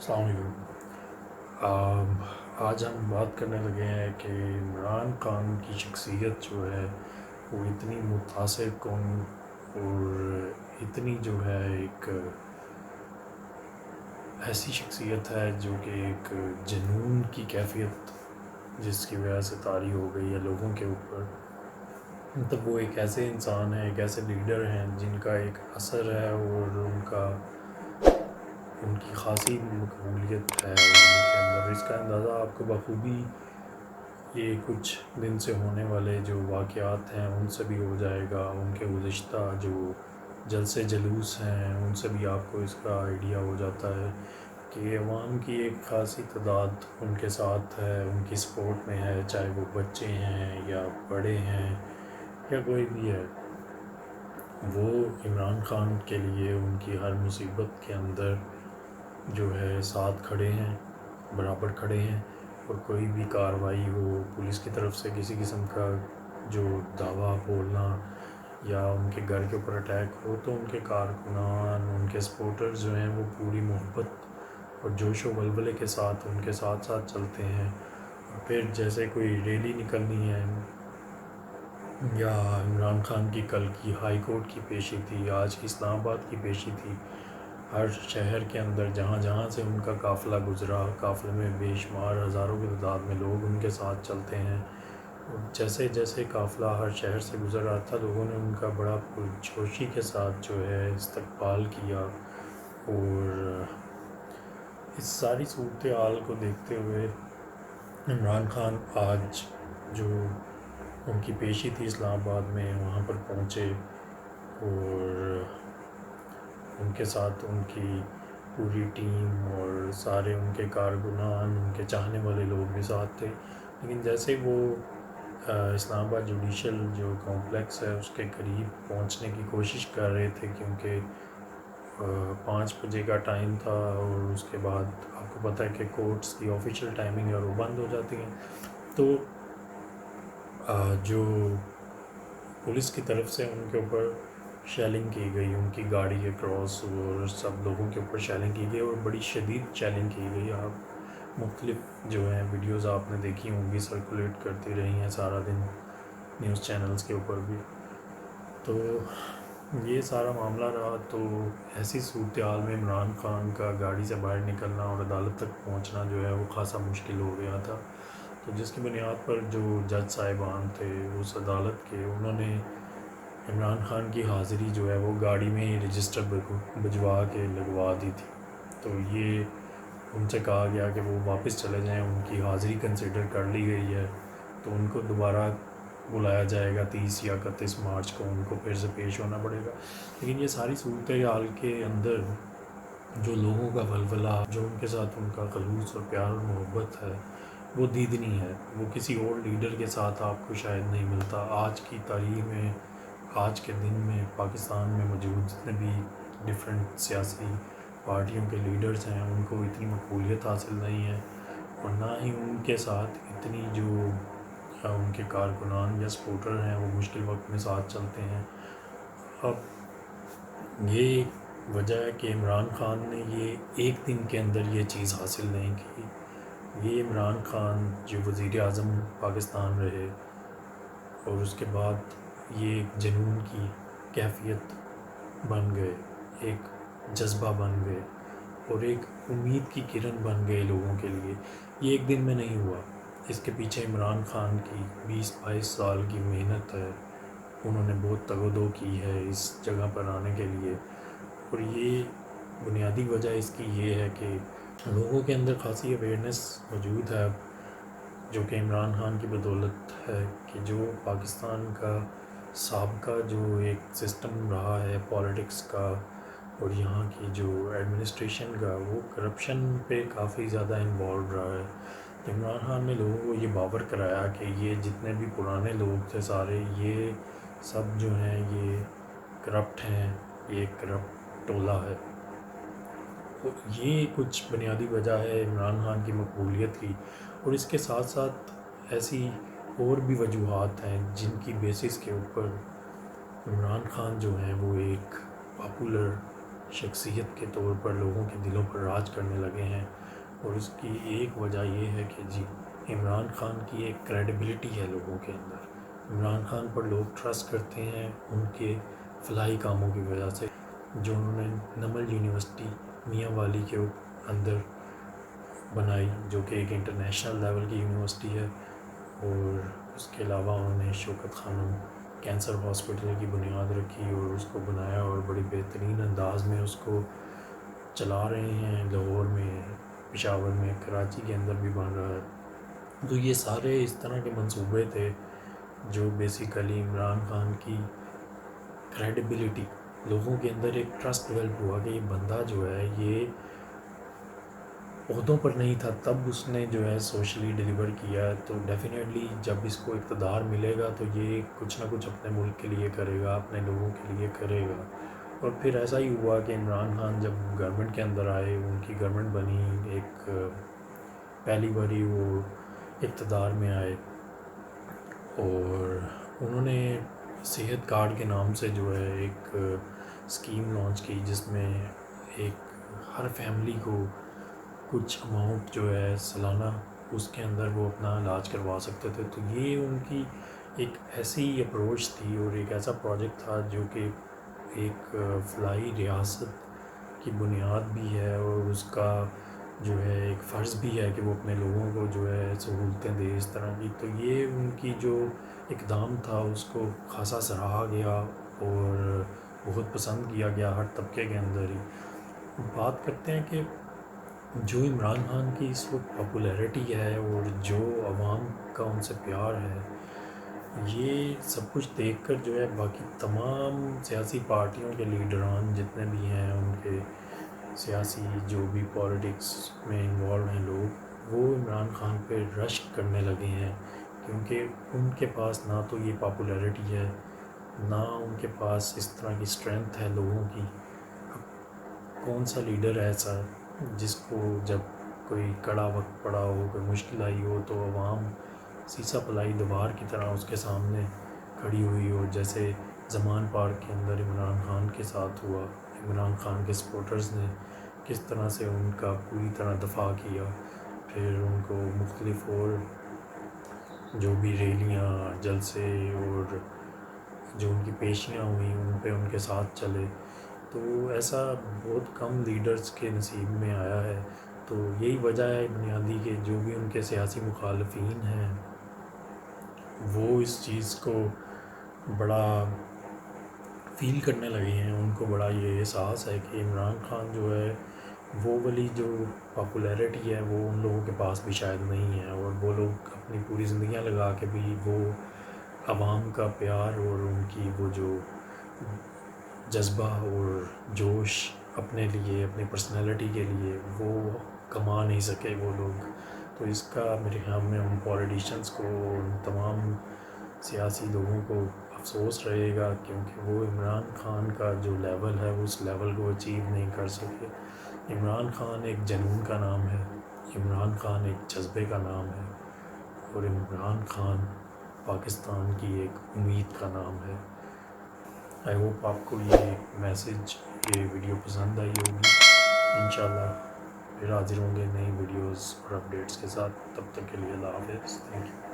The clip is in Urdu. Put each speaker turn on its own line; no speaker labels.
السلام علیکم۔ آج ہم بات کرنے لگے ہیں کہ عمران خان کی شخصیت جو ہے وہ اتنی متاثر کن اور اتنی جو ہے ایک ایسی شخصیت ہے جو کہ ایک جنون کی کیفیت جس کی وجہ سے طاری ہو گئی ہے لوگوں کے اوپر۔ مطلب وہ ایک ایسے انسان ہیں، ایک ایسے لیڈر ہیں جن کا ایک اثر ہے اور ان کی خاصی مقبولیت ہے ان کے اندر۔ اس کا اندازہ آپ کو بخوبی یہ کچھ دن سے ہونے والے جو واقعات ہیں ان سے بھی ہو جائے گا، ان کے گزشتہ جو جلسے جلوس ہیں ان سے بھی آپ کو اس کا آئیڈیا ہو جاتا ہے کہ عوام کی ایک خاصی تعداد ان کے ساتھ ہے، ان کی سپورٹ میں ہے، چاہے وہ بچے ہیں یا بڑے ہیں یا کوئی بھی ہے۔ وہ عمران خان کے لیے ان کی ہر مصیبت کے اندر جو ہے ساتھ کھڑے ہیں، برابر کھڑے ہیں، اور کوئی بھی کارروائی ہو پولیس کی طرف سے کسی قسم کا جو دعویٰ بولنا یا ان کے گھر کے اوپر اٹیک ہو تو ان کے کارکنان، ان کے سپورٹرز جو ہیں وہ پوری محبت اور جوش و ولولے کے ساتھ ان کے ساتھ ساتھ چلتے ہیں۔ اور پھر جیسے کوئی ریلی نکلنی ہے یا عمران خان کی کل کی ہائی کورٹ کی پیشی تھی، آج کی اسلام آباد کی پیشی تھی، ہر شہر کے اندر جہاں جہاں سے ان کا قافلہ گزرا، قافلے میں بے شمار ہزاروں کی تعداد میں لوگ ان کے ساتھ چلتے ہیں۔ اور جیسے جیسے قافلہ ہر شہر سے گزر رہا تھا لوگوں نے ان کا بڑا پرجوشی کے ساتھ جو ہے استقبال کیا۔ اور اس ساری صورتحال کو دیکھتے ہوئے عمران خان آج جو ان کی پیشی تھی اسلام آباد میں وہاں پر پہنچے اور ان کے ساتھ ان کی پوری ٹیم اور سارے ان کے کارکنان، ان کے چاہنے والے لوگ بھی ساتھ تھے۔ لیکن جیسے وہ اسلام آباد جوڈیشل جو کمپلیکس ہے اس کے قریب پہنچنے کی کوشش کر رہے تھے، کیونکہ 5 بجے کا ٹائم تھا اور اس کے بعد آپ کو پتہ ہے کہ کورٹس کی آفیشیل ٹائمنگ ہے اور وہ بند ہو جاتی ہیں، تو جو پولیس کی طرف سے ان کے اوپر شیلنگ کی گئی، ان کی گاڑی کے کراس اور سب لوگوں کے اوپر شیلنگ کی گئی اور بڑی شدید شیلنگ کی گئی۔ آپ مختلف جو ہیں ویڈیوز آپ نے دیکھی ہوں گی، سرکولیٹ کرتی رہی ہیں سارا دن نیوز چینلز کے اوپر بھی۔ تو یہ سارا معاملہ رہا، تو ایسی صورتحال میں عمران خان کا گاڑی سے باہر نکلنا اور عدالت تک پہنچنا جو ہے وہ خاصا مشکل ہو گیا تھا۔ تو جس کی بنیاد پر جو جج صاحبان تھے اس عدالت کے، انہوں نے عمران خان کی حاضری جو ہے وہ گاڑی میں ہی رجسٹر بھجوا کے لگوا دی تھی۔ تو یہ ان سے کہا گیا کہ وہ واپس چلے جائیں، ان کی حاضری کنسیڈر کر لی گئی ہے، تو ان کو دوبارہ بلایا جائے گا 30 یا 31 مارچ کو، ان کو پھر سے پیش ہونا پڑے گا۔ لیکن یہ ساری صورتحال کے اندر جو لوگوں کا ولولہ، جو ان کے ساتھ ان کا خلوص اور پیار اور محبت ہے وہ دیدنی ہے، وہ کسی اور لیڈر کے ساتھ آپ کو شاید نہیں ملتا۔ آج کی تاریخ میں، آج کے دن میں پاکستان میں موجود جتنے بھی ڈفرینٹ سیاسی پارٹیوں کے لیڈرز ہیں ان کو اتنی مقبولیت حاصل نہیں ہے، اور نہ ہی ان کے ساتھ اتنی جو ان کے کارکنان یا سپورٹر ہیں وہ مشکل وقت میں ساتھ چلتے ہیں۔ اب یہ وجہ ہے کہ عمران خان نے یہ ایک دن کے اندر یہ چیز حاصل نہیں کی۔ یہ عمران خان جو وزیر اعظم پاکستان رہے اور اس کے بعد یہ ایک جنون کی کیفیت بن گئے، ایک جذبہ بن گئے اور ایک امید کی کرن بن گئے لوگوں کے لیے۔ یہ ایک دن میں نہیں ہوا، اس کے پیچھے عمران خان کی 20-22 سال کی محنت ہے، انہوں نے بہت تگ و دو کی ہے اس جگہ پر آنے کے لیے۔ اور یہ بنیادی وجہ اس کی یہ ہے کہ لوگوں کے اندر خاصی اویئرنیس موجود ہے اب، جو کہ عمران خان کی بدولت ہے، کہ جو پاکستان کا سابقہ جو ایک سسٹم رہا ہے پالیٹکس کا اور یہاں کی جو ایڈمنسٹریشن کا، وہ کرپشن پہ کافی زیادہ انوالو رہا ہے۔ عمران خان نے لوگوں کو یہ باور کرایا کہ یہ جتنے بھی پرانے لوگ تھے سارے، یہ سب جو ہیں یہ کرپٹ ہیں، یہ کرپٹ ٹولہ ہے۔ تو یہ کچھ بنیادی وجہ ہے عمران خان کی مقبولیت کی، اور اس کے ساتھ ساتھ ایسی اور بھی وجوہات ہیں جن کی بیسس کے اوپر عمران خان جو ہیں وہ ایک پاپولر شخصیت کے طور پر لوگوں کے دلوں پر راج کرنے لگے ہیں، اور اس کی ایک وجہ یہ ہے کہ جی عمران خان کی ایک کریڈیبلٹی ہے لوگوں کے اندر۔ عمران خان پر لوگ ٹرسٹ کرتے ہیں ان کے فلاحی کاموں کی وجہ سے، جو انہوں نے نمل یونیورسٹی میاں والی کے اندر بنائی، جو کہ ایک انٹرنیشنل لیول کی یونیورسٹی ہے، اور اس کے علاوہ انہوں نے شوکت خانم کینسر ہاسپٹل کی بنیاد رکھی اور اس کو بنایا، اور بڑی بہترین انداز میں اس کو چلا رہے ہیں۔ لاہور میں، پشاور میں، کراچی کے اندر بھی بن رہا ہے۔ تو یہ سارے اس طرح کے منصوبے تھے جو بیسیکلی عمران خان کی کریڈیبلٹی، لوگوں کے اندر ایک ٹرسٹ ڈیولپ ہوا کہ یہ بندہ جو ہے یہ عہدوں پر نہیں تھا، تب اس نے جو ہے سوشلی ڈیلیور کیا، تو ڈیفینیٹلی جب اس کو اقتدار ملے گا تو یہ کچھ نہ کچھ اپنے ملک کے لیے کرے گا، اپنے لوگوں کے لیے کرے گا۔ اور پھر ایسا ہی ہوا کہ عمران خان جب گورنمنٹ کے اندر آئے، ان کی گورنمنٹ بنی، ایک پہلی باری وہ اقتدار میں آئے، اور انہوں نے صحت کارڈ کے نام سے جو ہے ایک اسکیم لانچ کی، جس میں ایک ہر فیملی کو کچھ اماؤنٹ جو ہے سالانہ اس کے اندر وہ اپنا علاج کروا سکتے تھے۔ تو یہ ان کی ایک ایسی اپروچ تھی اور ایک ایسا پروجیکٹ تھا جو کہ ایک فلاحی ریاست کی بنیاد بھی ہے، اور اس کا جو ہے ایک فرض بھی ہے کہ وہ اپنے لوگوں کو جو ہے سہولتیں دے اس طرح کی۔ تو یہ ان کی جو اقدام تھا اس کو خاصا سراہا گیا اور بہت پسند کیا گیا ہر طبقے کے اندر ہی۔ بات کرتے ہیں کہ جو عمران خان کی اس وقت پاپولیرٹی ہے اور جو عوام کا ان سے پیار ہے، یہ سب کچھ دیکھ کر جو ہے باقی تمام سیاسی پارٹیوں کے لیڈران جتنے بھی ہیں، ان کے سیاسی جو بھی پالیٹکس میں انوالو ہیں لوگ، وہ عمران خان پہ رشک کرنے لگے ہیں، کیونکہ ان کے پاس نہ تو یہ پاپولیرٹی ہے، نہ ان کے پاس اس طرح کی اسٹرینتھ ہے لوگوں کی۔ کون سا لیڈر ہے ایسا جس کو جب کوئی کڑا وقت پڑا ہو، کوئی مشکل آئی ہو، تو عوام سیسا پلائی دیوار کی طرح اس کے سامنے کھڑی ہوئی ہو، جیسے زمان پارک کے اندر عمران خان کے ساتھ ہوا۔ عمران خان کے سپورٹرز نے کس طرح سے ان کا پوری طرح دفاع کیا، پھر ان کو مختلف اور جو بھی ریلیاں، جلسے اور جو ان کی پیشیاں ہوئیں ان پہ ان کے ساتھ چلے۔ تو ایسا بہت کم لیڈرز کے نصیب میں آیا ہے۔ تو یہی وجہ ہے بنیادی کہ جو بھی ان کے سیاسی مخالفین ہیں وہ اس چیز کو بڑا فیل کرنے لگے ہیں، ان کو بڑا یہ احساس ہے کہ عمران خان جو ہے وہ والی جو پاپولیرٹی ہے وہ ان لوگوں کے پاس بھی شاید نہیں ہے، اور وہ لوگ اپنی پوری زندگیاں لگا کے بھی وہ عوام کا پیار اور ان کی وہ جو جذبہ اور جوش اپنے لیے، اپنی پرسنالٹی کے لیے وہ کما نہیں سکے وہ لوگ۔ تو اس کا میرے خیال میں ان پولیٹیشنز کو، ان تمام سیاسی لوگوں کو افسوس رہے گا، کیونکہ وہ عمران خان کا جو لیول ہے اس لیول کو اچیو نہیں کر سکے۔ عمران خان ایک جنون کا نام ہے، عمران خان ایک جذبے کا نام ہے، اور عمران خان پاکستان کی ایک امید کا نام ہے۔ آئی ہوپ آپ کو یہ میسیج، یہ ویڈیو پسند آئی ہوگی۔ انشاءاللہ پھر حاضر ہوں گے نئی ویڈیوز اور اپڈیٹس کے ساتھ، تب تک کے لیے اللہ حافظ، تھینک یو۔